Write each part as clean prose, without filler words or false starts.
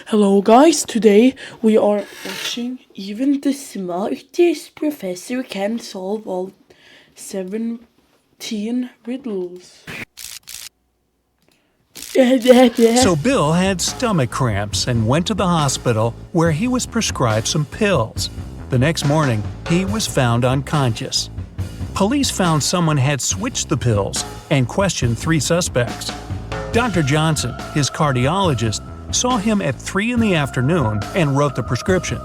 Hello guys, today we are watching Even the smartest professor can solve all 17 riddles. So Bill had stomach cramps and went to the hospital where he was prescribed some pills. The next morning, he was found unconscious. Police found someone had switched the pills and questioned 3 suspects. Dr. Johnson, his cardiologist, saw him at 3 in the afternoon and wrote the prescription.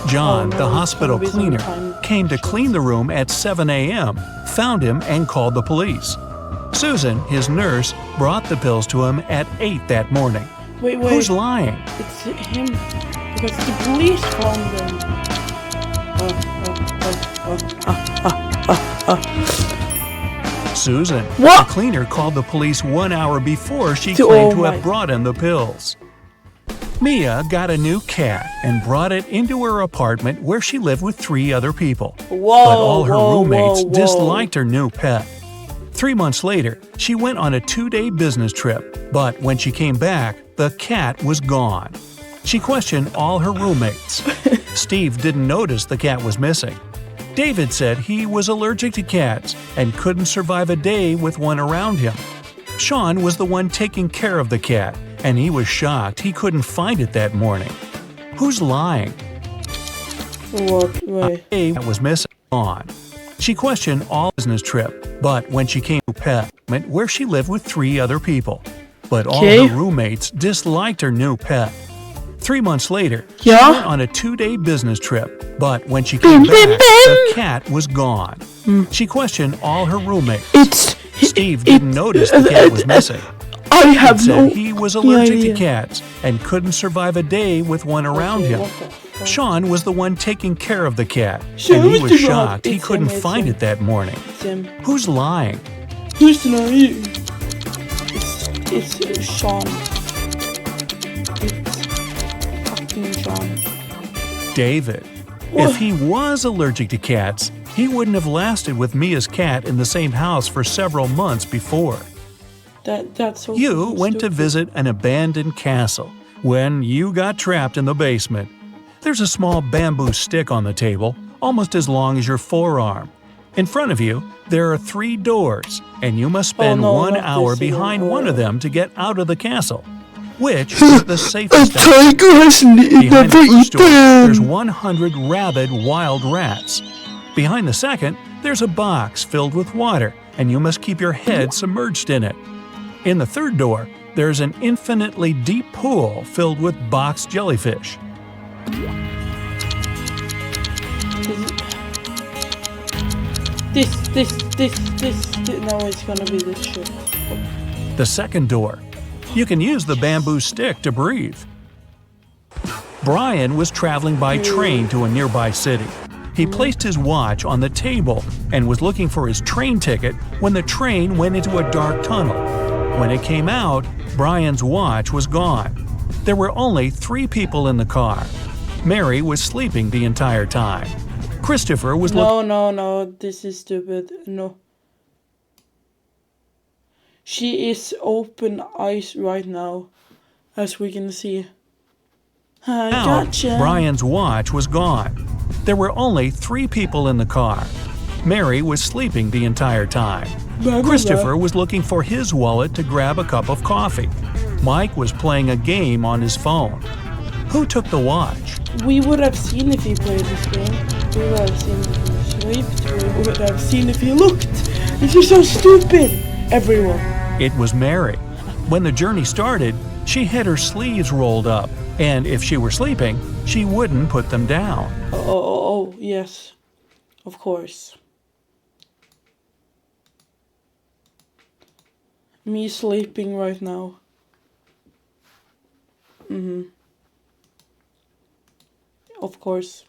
John, the hospital cleaner, came to clean the room at 7 a.m., found him and called the police. Susan, his nurse, brought the pills to him at 8 that morning. Wait. Who's lying? It's him, because the police found them. Susan, What? the cleaner, called the police 1 hour before she claimed to have brought him the pills. Mia got a new cat and brought it into her apartment where she lived with 3 other people. But all her roommates disliked her new pet. 3 months later, she went on a 2-day business trip, but when she came back, the cat was gone. She questioned all her roommates. Steve didn't notice the cat was missing. David said he was allergic to cats and couldn't survive a day with one around him. Sean was the one taking care of the cat, and he was shocked he couldn't find it that morning. Who's lying? What? Wait. A was missing. Gone. She questioned all business trip, but when she came to pet, where she lived with 3 other people. But all her roommates disliked her new pet. 3 months later, she went on a 2-day business trip, but when she came back, the cat was gone. She questioned all her roommates. Steve didn't notice the cat was missing. I have said he was allergic to cats and couldn't survive a day with one around him. Sean was the one taking care of the cat, and he was shocked he couldn't find it that morning. Who's lying? Who's lying? It's Sean. It's fucking Sean. David. If he was allergic to cats, he wouldn't have lasted with Mia's cat in the same house for several months before. That's so You went to visit an abandoned castle when you got trapped in the basement. There's a small bamboo stick on the table, almost as long as your forearm. In front of you, there are 3 doors, and you must spend 1 hour behind one of them to get out of the castle. Which is the safest? Behind the first door, there's 100 rabid wild rats. Behind the second, there's a box filled with water, and you must keep your head submerged in it. In the third door, there's an infinitely deep pool filled with box jellyfish. This. No, it's gonna be this shit. The second door. You can use the bamboo stick to breathe. Brian was traveling by train to a nearby city. He placed his watch on the table and was looking for his train ticket when the train went into a dark tunnel. When it came out, Brian's watch was gone. There were only 3 people in the car. Mary was sleeping the entire time. Christopher was looking. No, this is stupid. No. She is open eyes right now, as we can see. Gotcha. Brian's watch was gone. There were only 3 people in the car. Mary was sleeping the entire time. Christopher was looking for his wallet to grab a cup of coffee. Mike was playing a game on his phone. Who took the watch? We would have seen if he played this game. We would have seen if he slept. We would have seen if he looked. This is so stupid. Everyone. It was Mary. When the journey started, she had her sleeves rolled up, and if she were sleeping, she wouldn't put them down. Oh, yes. Of course. Me sleeping right now. Of course.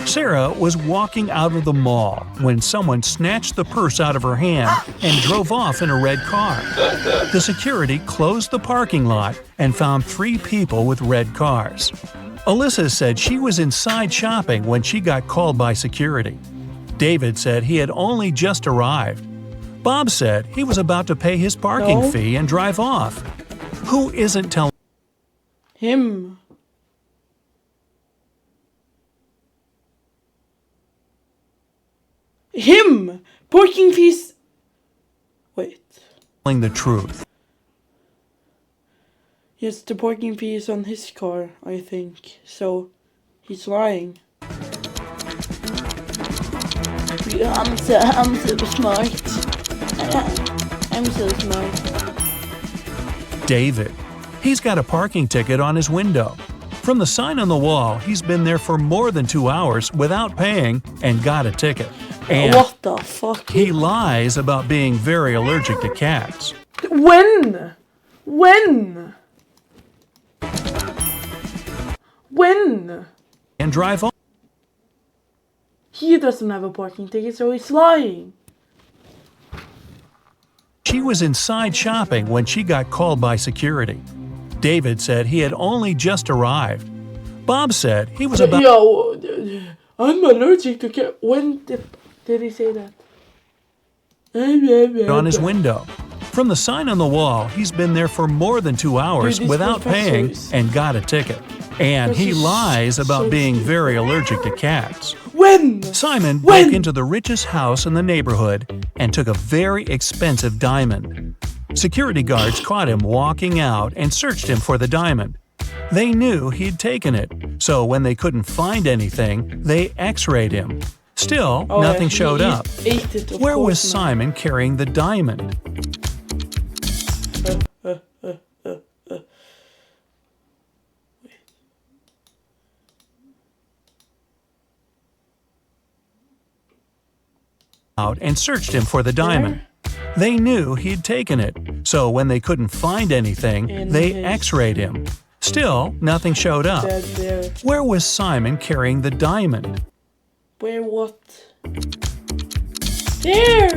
Sarah was walking out of the mall when someone snatched the purse out of her hand and drove off in a red car. The security closed the parking lot and found 3 people with red cars. Alyssa said she was inside shopping when she got called by security. David said he had only just arrived. Bob said he was about to pay his parking fee and drive off. Who isn't telling Him. Him! Parking fees. Wait. Telling the truth. Yes, the parking fee is on his car, I think. So, he's lying. I'm so smart. I'm so smart. David. He's got a parking ticket on his window. From the sign on the wall, he's been there for more than 2 hours without paying and got a ticket. And what the fuck? He lies about being very allergic to cats. When? And drive on. He doesn't have a parking ticket, so he's lying. She was inside shopping when she got called by security. David said he had only just arrived. Bob said he was about... Yo, I'm allergic to cats. When did he say that? on his window. From the sign on the wall, he's been there for more than 2 hours without paying and got a ticket. And he lies about being very allergic to cats. Simon broke into the richest house in the neighborhood and took a very expensive diamond. Security guards caught him walking out and searched him for the diamond. They knew he'd taken it, so when they couldn't find anything, they x-rayed him. Still, nothing showed up. Where was Simon carrying the diamond? Out and searched him for the diamond. They knew he'd taken it, so when they couldn't find anything, they x-rayed him. Still, nothing showed up. Where was Simon carrying the diamond? Where what? There!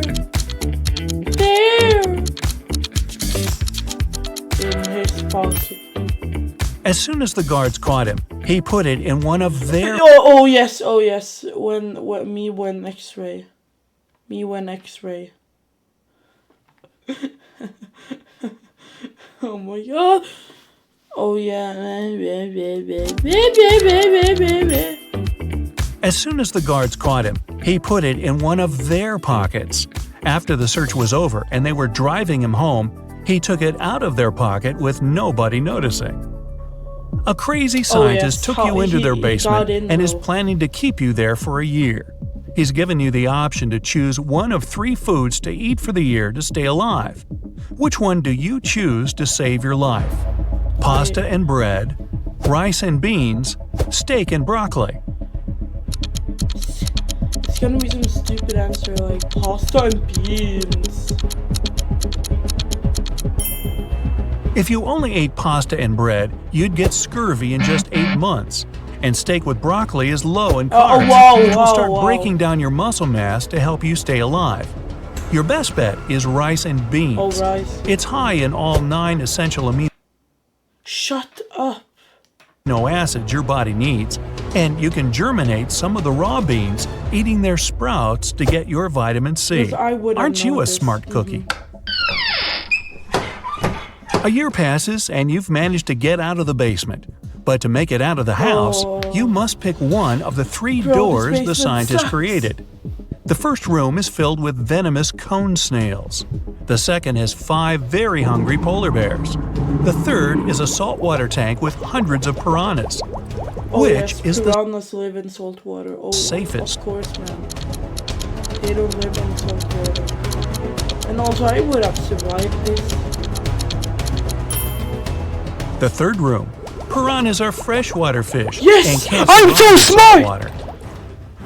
In his pocket. As soon as the guards caught him, he put it in one of their... Oh yes. When X-ray. Me when X-ray. Oh my god. Oh yeah. As soon as the guards caught him, he put it in one of their pockets. After the search was over and they were driving him home, he took it out of their pocket with nobody noticing. A crazy scientist took you into their basement and is planning to keep you there for a year. He's given you the option to choose one of 3 foods to eat for the year to stay alive. Which one do you choose to save your life? Pasta and bread, rice and beans, steak and broccoli. It's gonna be some stupid answer like pasta and beans. If you only ate pasta and bread, you'd get scurvy in just 8 months. And steak with broccoli is low in carbs, which will start breaking down your muscle mass to help you stay alive. Your best bet is rice and beans. Rice. It's high in all 9 essential amino Shut up. acids your body needs, and you can germinate some of the raw beans, eating their sprouts to get your vitamin C. Aren't you a smart cookie? A year passes and you've managed to get out of the basement. But to make it out of the house, you must pick one of the 3 doors the scientist created. The first room is filled with venomous cone snails. The second has 5 very hungry polar bears. The third is a saltwater tank with hundreds of piranhas. Which is the piranhas live in salt water. safest? Of course, man. They don't live in salt water. And also, I would have survived this. The third room. Piranhas are freshwater fish. Yes! And can't I'm so smart! Water.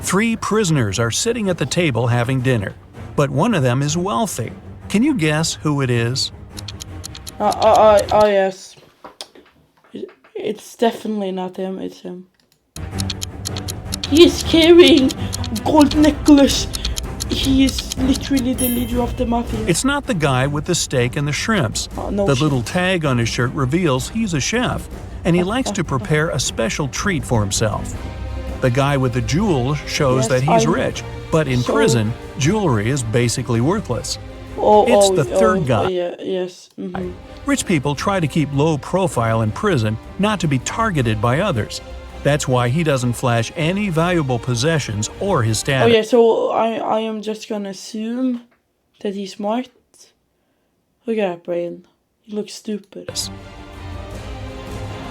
3 prisoners are sitting at the table having dinner, but one of them is wealthy. Can you guess who it is? Yes. It's definitely not him, it's him. He's carrying gold necklace. He is literally the leader of the mafia. It's not the guy with the steak and the shrimps. No the little tag on his shirt reveals he's a chef, and he likes to prepare a special treat for himself. The guy with the jewels shows that he's rich, but in prison, jewelry is basically worthless. It's the third guy. Yeah, yes. Rich people try to keep low profile in prison, not to be targeted by others. That's why he doesn't flash any valuable possessions or his status. Oh yeah, so I am just gonna assume that he's smart. Look at that brain. He looks stupid.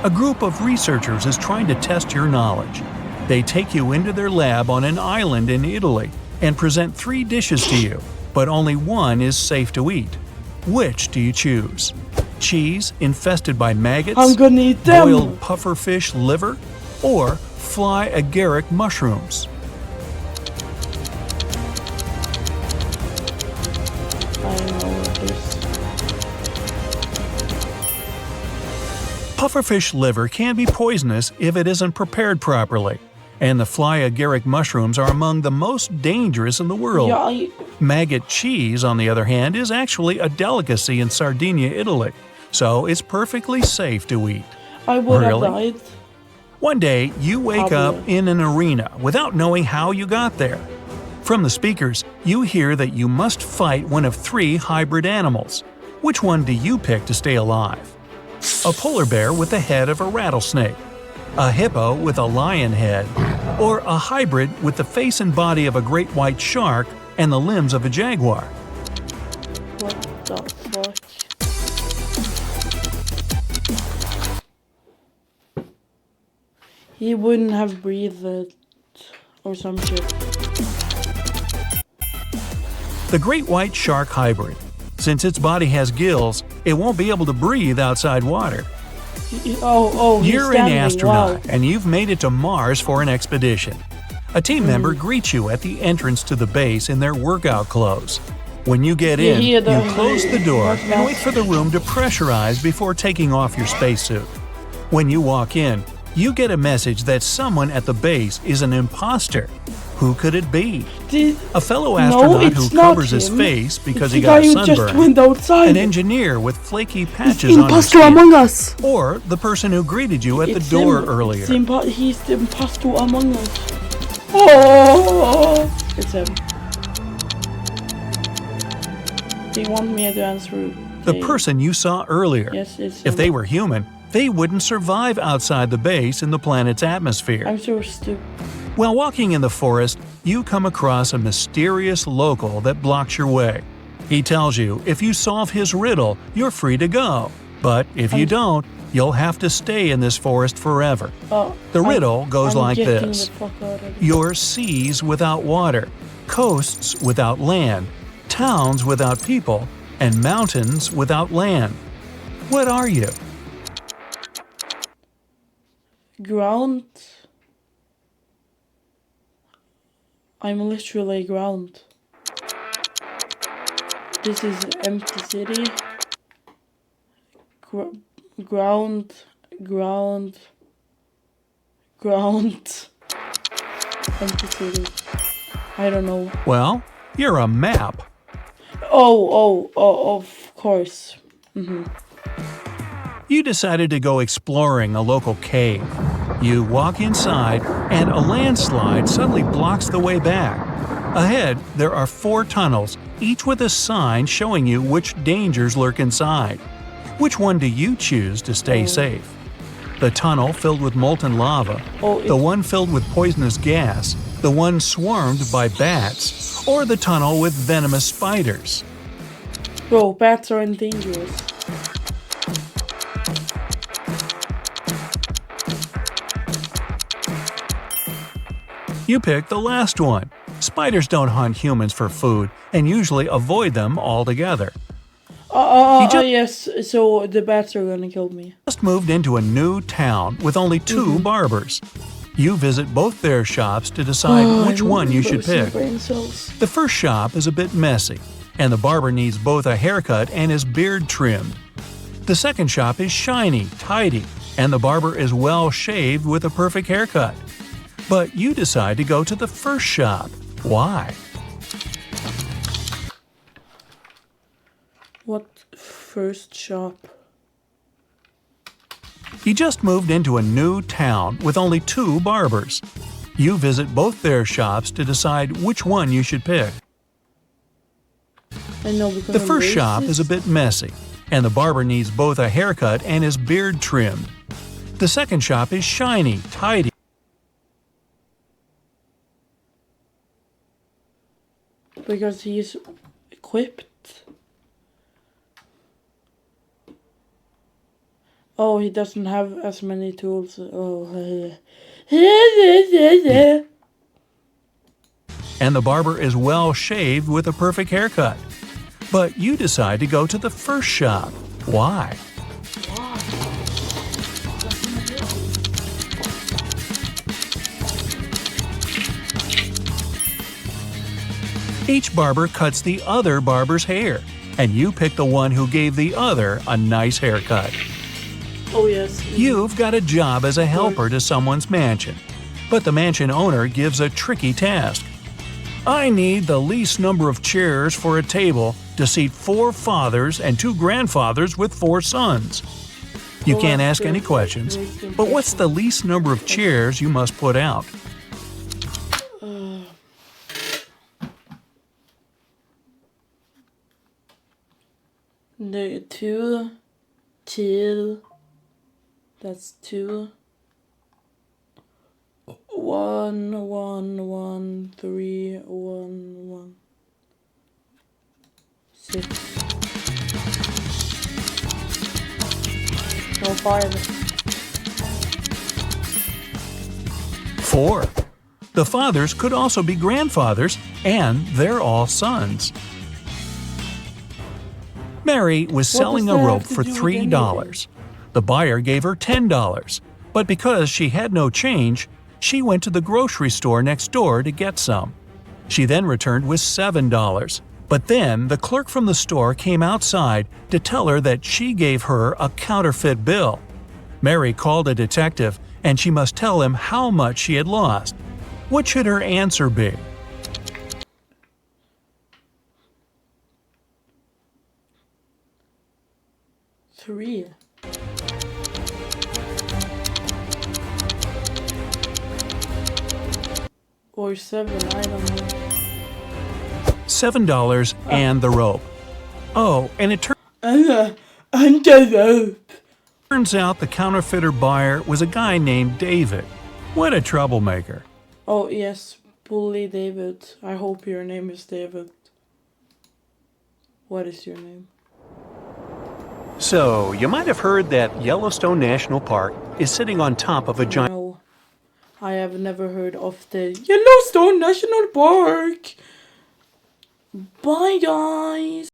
A group of researchers is trying to test your knowledge. They take you into their lab on an island in Italy and present 3 dishes to you, but only one is safe to eat. Which do you choose? Cheese infested by maggots, I'm gonna eat them. boiled pufferfish liver, or fly agaric mushrooms? I don't know what this. Pufferfish liver can be poisonous if it isn't prepared properly, and the fly agaric mushrooms are among the most dangerous in the world. Yeah, Maggot cheese, on the other hand, is actually a delicacy in Sardinia, Italy, so it's perfectly safe to eat. I would have Really? died. One day, you wake up in an arena without knowing how you got there. From the speakers, you hear that you must fight one of 3 hybrid animals. Which one do you pick to stay alive? A polar bear with the head of a rattlesnake, a hippo with a lion head, or a hybrid with the face and body of a great white shark and the limbs of a jaguar? What the fuck? He wouldn't have breathed or some shit. The great white shark hybrid. Since its body has gills, it won't be able to breathe outside water. He's You're an standing. astronaut, Wow. and you've made it to Mars for an expedition. A team member greets you at the entrance to the base in their workout clothes. When you get in, you close the door and wait for the room to pressurize before taking off your spacesuit. When you walk in, you get a message that someone at the base is an imposter. Who could it be? A fellow astronaut who covers his face because he got a sunburn, an engineer with flaky patches on his skin, Among Us. or the person who greeted you at the door earlier. He's the imposter among us. Oh, it's him. They want me to answer. The person you saw earlier. Yes, it's If him. they were human, they wouldn't survive outside the base in the planet's atmosphere. I'm so stupid. While walking in the forest, you come across a mysterious local that blocks your way. He tells you if you solve his riddle, you're free to go. But if you don't, you'll have to stay in this forest forever. The riddle goes like this. You're seas without water, coasts without land, towns without people, and mountains without land. What are you? Ground. I'm literally ground. This is empty city. Ground. Empty city. I don't know. Well, you're a map. Oh, of course. You decided to go exploring a local cave. You walk inside, and a landslide suddenly blocks the way back. Ahead, there are 4 tunnels, each with a sign showing you which dangers lurk inside. Which one do you choose to stay safe? The tunnel filled with molten lava, the one filled with poisonous gas, the one swarmed by bats, or the tunnel with venomous spiders? Bro, bats are dangerous. You pick the last one. Spiders don't hunt humans for food and usually avoid them altogether. Yes, so the bats are gonna kill me. Just moved into a new town with only 2 barbers. You visit both their shops to decide which one you should pick. The first shop is a bit messy, and the barber needs both a haircut and his beard trimmed. The second shop is shiny, tidy, and the barber is well shaved with a perfect haircut. But you decide to go to the first shop. Why? What first shop? You just moved into a new town with only 2 barbers. You visit both their shops to decide which one you should pick. I know, because The I'm first shop racist. is a bit messy, and the barber needs both a haircut and his beard trimmed. The second shop is shiny, tidy, because he's equipped. Oh, he doesn't have as many tools. Oh. and the barber is well shaved with a perfect haircut. But you decide to go to the first shop. Why? Each barber cuts the other barber's hair, and you pick the one who gave the other a nice haircut. Oh, yes. You've got a job as a helper to someone's mansion, but the mansion owner gives a tricky task. I need the least number of chairs for a table to seat 4 fathers and 2 grandfathers with 4 sons. You can't ask any questions, but what's the least number of chairs you must put out? The 2 till. That's 2. 1 1 1 3 1 1 6. No, 5. 4. The fathers could also be grandfathers, and they're all sons. Mary was selling a rope for $3. The buyer gave her $10, but because she had no change, she went to the grocery store next door to get some. She then returned with $7, but then the clerk from the store came outside to tell her that she gave her a counterfeit bill. Mary called a detective, and she must tell him how much she had lost. What should her answer be? Three. Or 7, I don't know. $7 and the rope. Oh, and it turns out the counterfeiter buyer was a guy named David. What a troublemaker. Oh, yes, Bully David. I hope your name is David. What is your name? So, you might have heard that Yellowstone National Park is sitting on top of a giant... No, I have never heard of the Yellowstone National Park. Bye, guys.